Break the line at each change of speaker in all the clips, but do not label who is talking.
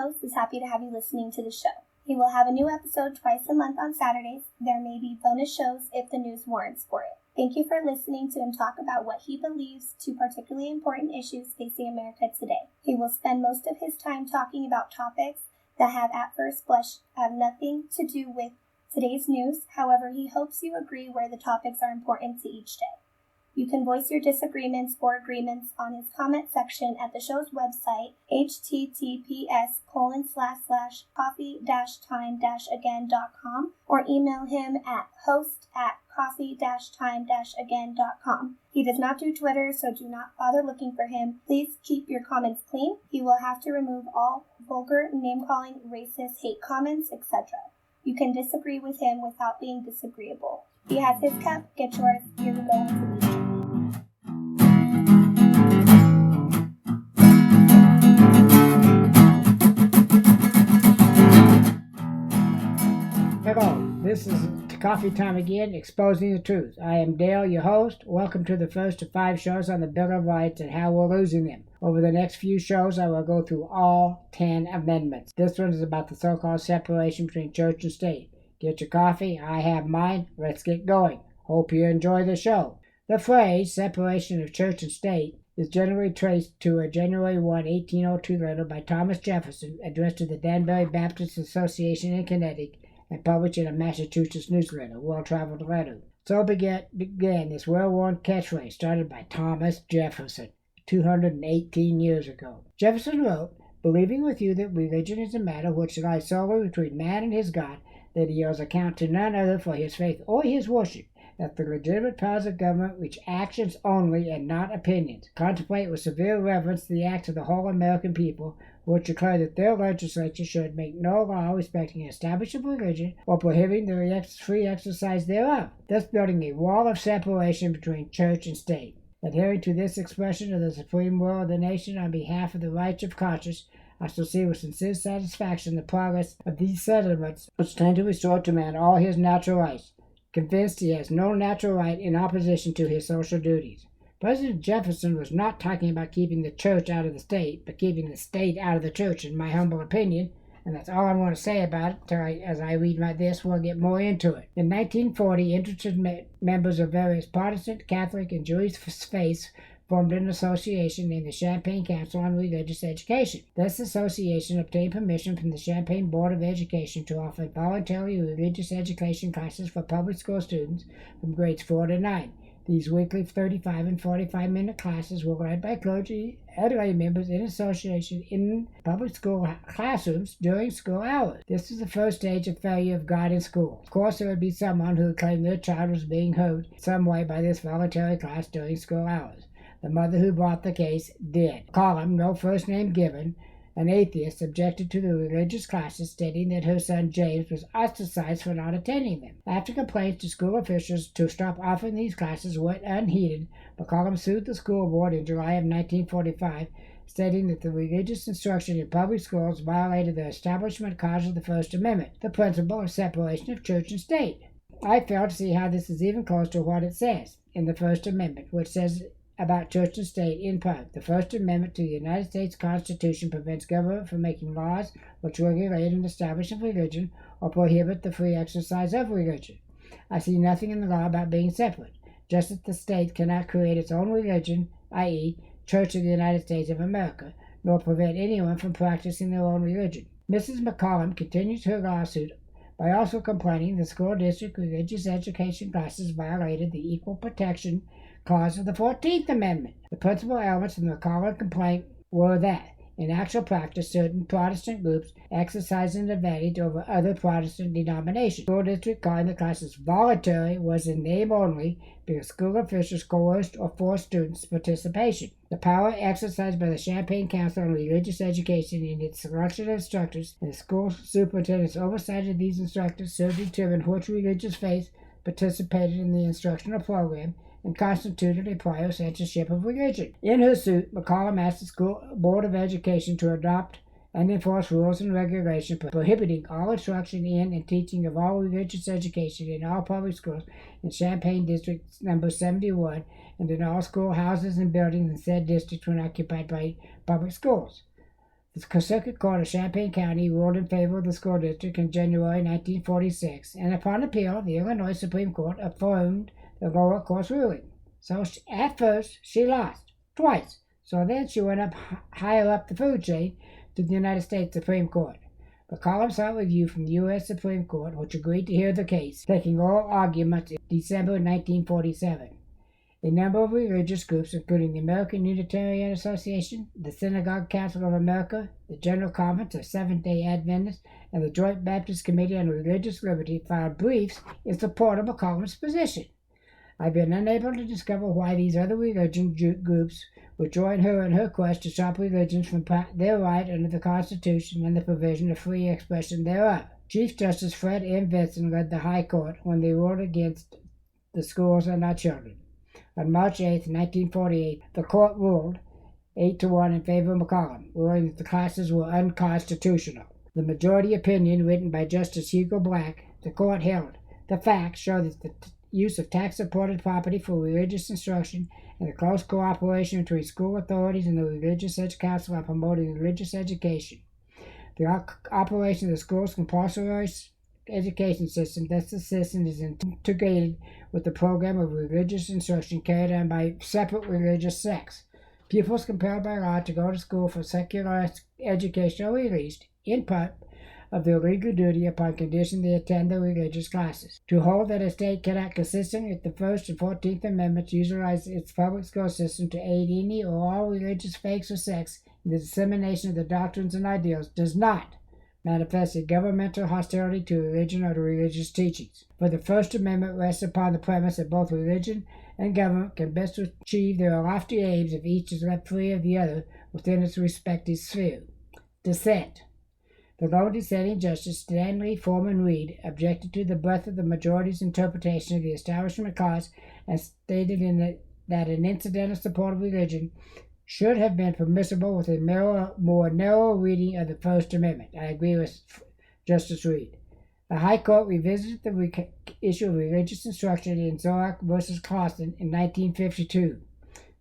host is happy to have you listening to the show. He will have a new episode twice a month on Saturdays. There may be bonus shows if the news warrants for it. Thank you for listening to him talk about what he believes to particularly important issues facing America today. He will spend most of his time talking about topics that have at first blush have nothing to do with today's news. However, he hopes you agree where the topics are important to each day. You can voice your disagreements or agreements on his comment section at the show's website, https://coffee-time-again.com, or email him at host@coffee-time-again.com. He does not do Twitter, so do not bother looking for him. Please keep your comments clean. He will have to remove all vulgar, name-calling, racist, hate comments, etc. You can disagree with him without being disagreeable. He has his cup, get yours. Here we go into the show.
Hello, this is Coffee Time Again, Exposing the Truth. I am Dale, your host. Welcome to the first of 5 shows on the Bill of Rights and how we're losing them. Over the next few shows, I will go through all 10 amendments. This one is about the so-called separation between church and state. Get your coffee, I have mine. Let's get going. Hope you enjoy the show. The phrase, separation of church and state, is generally traced to a January 1, 1802 letter by Thomas Jefferson addressed to the Danbury Baptist Association in Connecticut and published in a Massachusetts newsletter, well-traveled letter. So began this well-worn catchphrase started by Thomas Jefferson 218 years ago. Jefferson wrote, "Believing with you that religion is a matter which lies solely between man and his God, that he owes account to none other for his faith or his worship, that the legitimate powers of government reach actions only and not opinions, contemplate with severe reverence the acts of the whole American people, which declare that their legislature should make no law respecting an establishment of religion or prohibiting the free exercise thereof, thus building a wall of separation between church and state. Adhering to this expression of the supreme will of the nation on behalf of the rights of conscience, I shall see with sincere satisfaction the progress of these settlements which tend to restore to man all his natural rights, convinced he has no natural right in opposition to his social duties." President Jefferson was not talking about keeping the church out of the state, but keeping the state out of the church, in my humble opinion, and that's all I want to say about it. As I read this, we'll get more into it. In 1940, interested members of various Protestant, Catholic, and Jewish faiths formed an association named the Champaign Council on Religious Education. This association obtained permission from the Champaign Board of Education to offer voluntary religious education classes for public school students from grades 4 to 9. These weekly 35 and 45-minute classes were led by clergy and lay members in association in public school classrooms during school hours. This is the first stage of failure of God in school. Of course, there would be someone who claimed their child was being hurt in some way by this voluntary class during school hours. The mother who brought the case did. Column, no first name given, an atheist, objected to the religious classes, stating that her son James was ostracized for not attending them. After complaints to school officials to stop offering these classes went unheeded, McCollum sued the school board in July of 1945, stating that the religious instruction in public schools violated the establishment clause of the First Amendment, the principle of separation of church and state. I fail to see how this is even close to what it says in the First Amendment, which says about church and state in part. The First Amendment to the United States Constitution prevents government from making laws which regulate and establish religion or prohibit the free exercise of religion. I see nothing in the law about being separate, just that the state cannot create its own religion, i.e., Church of the United States of America, nor prevent anyone from practicing their own religion. Mrs. McCollum continues her lawsuit by also complaining the school district religious education classes violated the Equal Protection Clause of the 14th Amendment. The principal elements of the McCollum complaint were that, in actual practice, certain Protestant groups exercised an advantage over other Protestant denominations. The school district calling the classes voluntary was in name only because school officials coerced or forced students' participation. The power exercised by the Champaign Council on Religious Education in its selection of instructors and the school superintendent's oversight of these instructors served to determine which religious faiths participated in the instructional program and constituted a prior censorship of religion. In her suit, McCollum asked the School Board of Education to adopt and enforce rules and regulations prohibiting all instruction in and teaching of all religious education in all public schools in Champaign District Number 71 and in all schoolhouses and buildings in said district when occupied by public schools. The Circuit Court of Champaign County ruled in favor of the school district in January 1946, and upon appeal, the Illinois Supreme Court affirmed the lower court's ruling. So at first, she lost twice. So then she went up higher up the food chain to the United States Supreme Court. McCollum sought review from the U.S. Supreme Court, which agreed to hear the case, taking oral arguments in December 1947. A number of religious groups, including the American Unitarian Association, the Synagogue Council of America, the General Conference of Seventh-day Adventists, and the Joint Baptist Committee on Religious Liberty, filed briefs in support of McCollum's position. I've been unable to discover why these other religion groups would join her in her quest to stop religions from their right under the Constitution and the provision of free expression thereof. Chief Justice Fred M. Vinson led the High Court when they ruled against the schools and our children. On March 8, 1948, the court ruled 8-1 in favor of McCollum, ruling that the classes were unconstitutional. The majority opinion, written by Justice Hugo Black, the court held, the facts show that the use of tax-supported property for religious instruction and the close cooperation between school authorities and the Religious Ed Council on promoting religious education. The operation of the school's compulsory education system, thus the system is integrated with the program of religious instruction carried on by separate religious sects. Pupils compelled by law to go to school for secular education are released, in part, of their legal duty upon condition they attend the religious classes. To hold that a state cannot, consistent with the First and 14th Amendments, utilize its public school system to aid any or all religious faiths or sects in the dissemination of the doctrines and ideals does not manifest a governmental hostility to religion or to religious teachings. For the First Amendment rests upon the premise that both religion and government can best achieve their lofty aims if each is left free of the other within its respective sphere. Dissent. The lone dissenting Justice Stanley Foreman Reed objected to the breadth of the majority's interpretation of the Establishment Clause and stated that an incidental support of religion should have been permissible with a more narrow reading of the First Amendment. I agree with Justice Reed. The High Court revisited the issue of religious instruction in Zorach v. Clauston in 1952.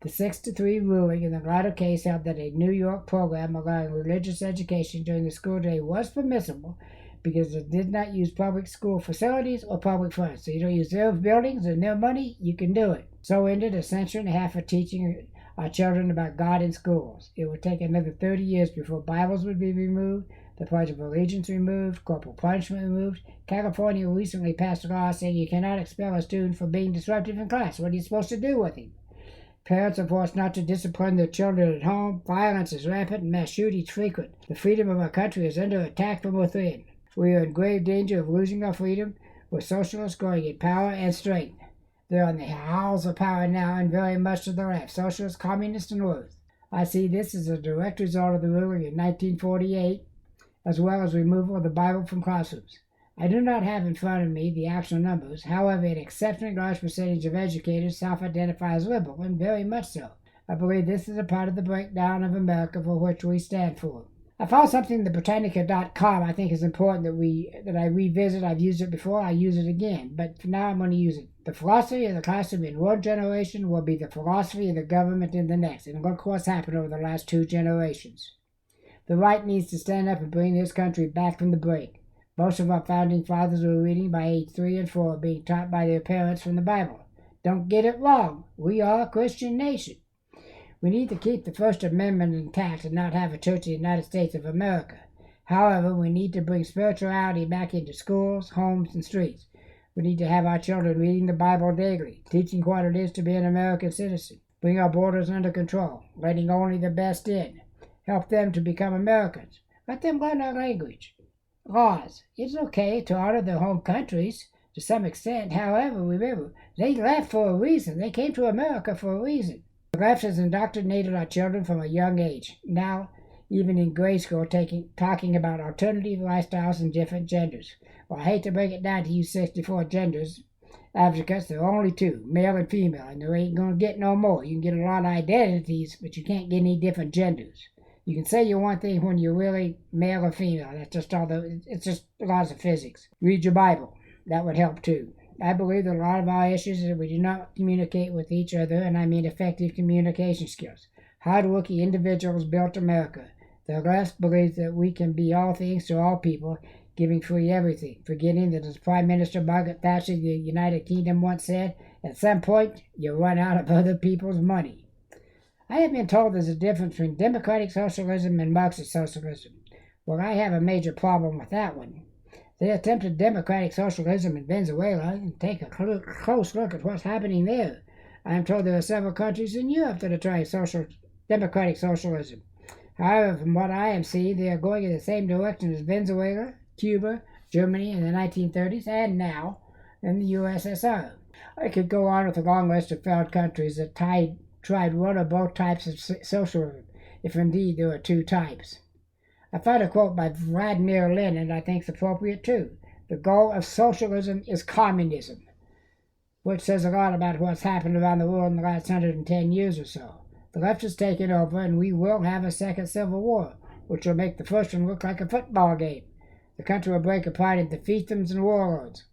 The 6-3 ruling in the latter case held that a New York program allowing religious education during the school day was permissible because it did not use public school facilities or public funds. So you don't use their buildings and their money, you can do it. So ended a century and a half of teaching our children about God in schools. It would take another 30 years before Bibles would be removed, the Pledge of Allegiance removed, corporal punishment removed. California recently passed a law saying you cannot expel a student for being disruptive in class. What are you supposed to do with him? Parents are forced not to discipline their children at home. Violence is rampant and mass shootings frequent. The freedom of our country is under attack from within. We are in grave danger of losing our freedom, with socialists growing in power and strength. They're on the halls of power now and very much to the left, socialists, communists, and worse. I see this as a direct result of the ruling in 1948, as well as removal of the Bible from classrooms. I do not have in front of me the actual numbers. However, an exceptionally large percentage of educators self-identify as liberal, and very much so. I believe this is a part of the breakdown of America for which we stand for. I found something in the Britannica.com I think is important that I revisit. I've used it before, I use it again, but for now I'm going to use it. The philosophy of the classroom in one generation will be the philosophy of the government in the next, and look what's happened over the last 2 generations. The right needs to stand up and bring this country back from the brink. Most of our founding fathers were reading by age 3 and 4, being taught by their parents from the Bible. Don't get it wrong. We are a Christian nation. We need to keep the First Amendment intact and not have a Church of the United States of America. However, we need to bring spirituality back into schools, homes, and streets. We need to have our children reading the Bible daily, teaching what it is to be an American citizen, bring our borders under control, letting only the best in, help them to become Americans, let them learn our language. Laws. It's okay to honor their home countries to some extent. However, remember, they left for a reason. They came to America for a reason. The left has indoctrinated our children from a young age. Now, even in grade school, talking about alternative lifestyles and different genders. Well, I hate to break it down to you 64 genders advocates. There are only 2, male and female, and there ain't going to get no more. You can get a lot of identities, but you can't get any different genders. You can say you want things when you're really male or female. That's just it's just laws of physics. Read your Bible. That would help too. I believe that a lot of our issues is that we do not communicate with each other, and I mean effective communication skills. Hard-working individuals built America. The left believes that we can be all things to all people, giving free everything, forgetting that as Prime Minister Margaret Thatcher of the United Kingdom once said, at some point you run out of other people's money. I have been told there's a difference between democratic socialism and Marxist socialism. Well, I have a major problem with that one. They attempted democratic socialism in Venezuela, and take a close look at what's happening there. I am told there are several countries in Europe that are trying democratic socialism. However, from what I am seeing, they are going in the same direction as Venezuela, Cuba, Germany in the 1930s, and now in the USSR. I could go on with a long list of failed countries that tried one or both types of socialism, if indeed there are two types. I found a quote by Vladimir Lenin I think is appropriate too. The goal of socialism is communism, which says a lot about what's happened around the world in the last 110 years or so. The left has taken over, and we will have a second civil war, which will make the first one look like a football game. The country will break apart into fiefdoms and warlords.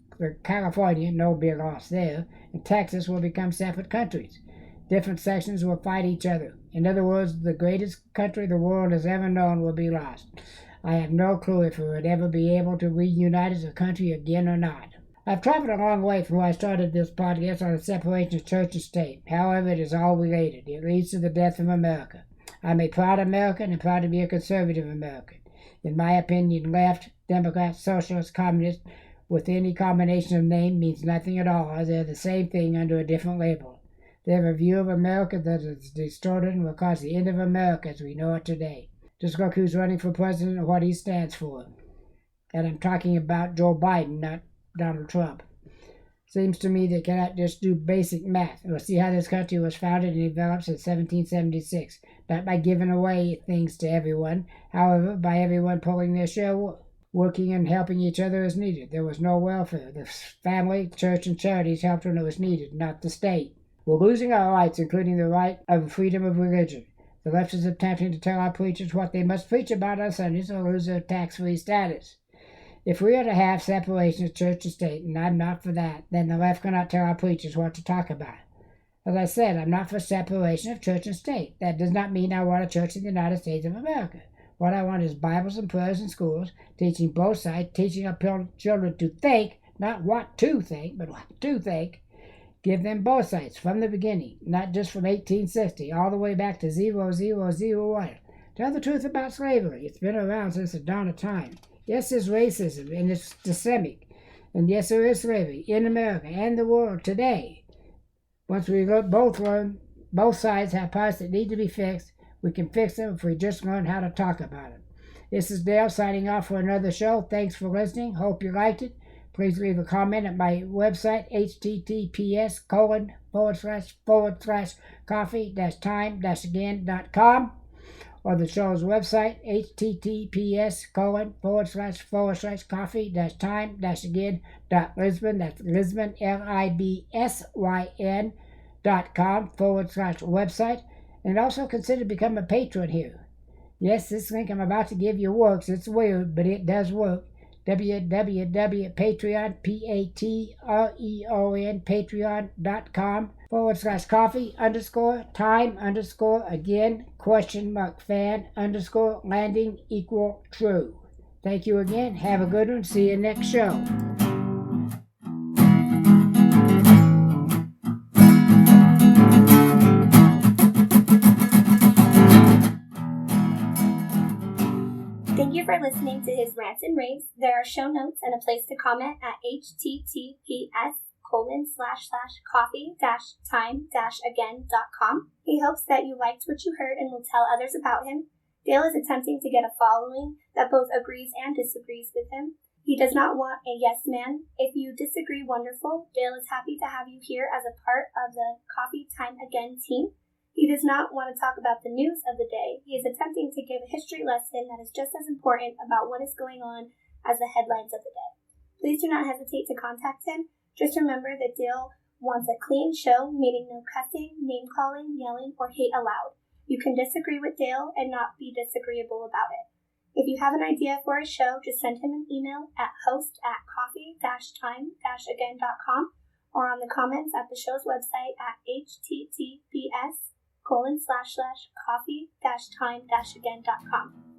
California, no big loss there, and Texas will become separate countries. Different sections will fight each other. In other words, the greatest country the world has ever known will be lost. I have no clue if we would ever be able to reunite as a country again or not. I've traveled a long way from where I started this podcast on the separation of church and state. However, it is all related. It leads to the death of America. I'm a proud American and proud to be a conservative American. In my opinion, left, Democrat, socialist, communist, with any combination of name means nothing at all, as they're the same thing under a different label. They have a view of America that is distorted and will cause the end of America as we know it today. Just look who's running for president and what he stands for. And I'm talking about Joe Biden, not Donald Trump. Seems to me they cannot just do basic math. We'll see how this country was founded and developed in 1776, not by giving away things to everyone, however, by everyone pulling their share, working and helping each other as needed. There was no welfare. The family, church, and charities helped when it was needed, not the state. We're losing our rights, including the right of freedom of religion. The left is attempting to tell our preachers what they must preach about on Sundays or lose their tax-free status. If we are to have separation of church and state, and I'm not for that, then the left cannot tell our preachers what to talk about. As I said, I'm not for separation of church and state. That does not mean I want a church in the United States of America. What I want is Bibles and prayers in schools, teaching both sides, teaching our children to think, not what to think, but what to think. Give them both sides from the beginning, not just from 1860, all the way back to 0001. Tell the truth about slavery. It's been around since the dawn of time. Yes, there's racism, and it's systemic. And yes, there is slavery in America and the world today. Once we both learn, both sides have parts that need to be fixed, we can fix them if we just learn how to talk about it. This is Dale signing off for another show. Thanks for listening. Hope you liked it. Please leave a comment at my website, https://coffee-time-again.com, or the show's website, https://coffee-time-again.lisbon, that's Lisbon, LIBSYN.com/website, and also consider becoming a patron here. Yes, this link I'm about to give you works. It's weird, but it does work. www.patreon, patreon.com/coffee_time_again?fan_landing=true. Thank you again. Have a good one. See you next show.
Thank you for listening to his rants and raves. There are show notes and a place to comment at https://coffee-time-again.com. He hopes that you liked what you heard and will tell others about him. Dale is attempting to get a following that both agrees and disagrees with him. He does not want a yes man. If you disagree, wonderful. Dale is happy to have you here as a part of the Coffee Time Again team. He does not want to talk about the news of the day. He is attempting to give a history lesson that is just as important about what is going on as the headlines of the day. Please do not hesitate to contact him. Just remember that Dale wants a clean show, meaning no cussing, name-calling, yelling, or hate allowed. You can disagree with Dale and not be disagreeable about it. If you have an idea for a show, just send him an email at host@coffee-time-again.com or on the comments at the show's website at https://coffee-time-again.com.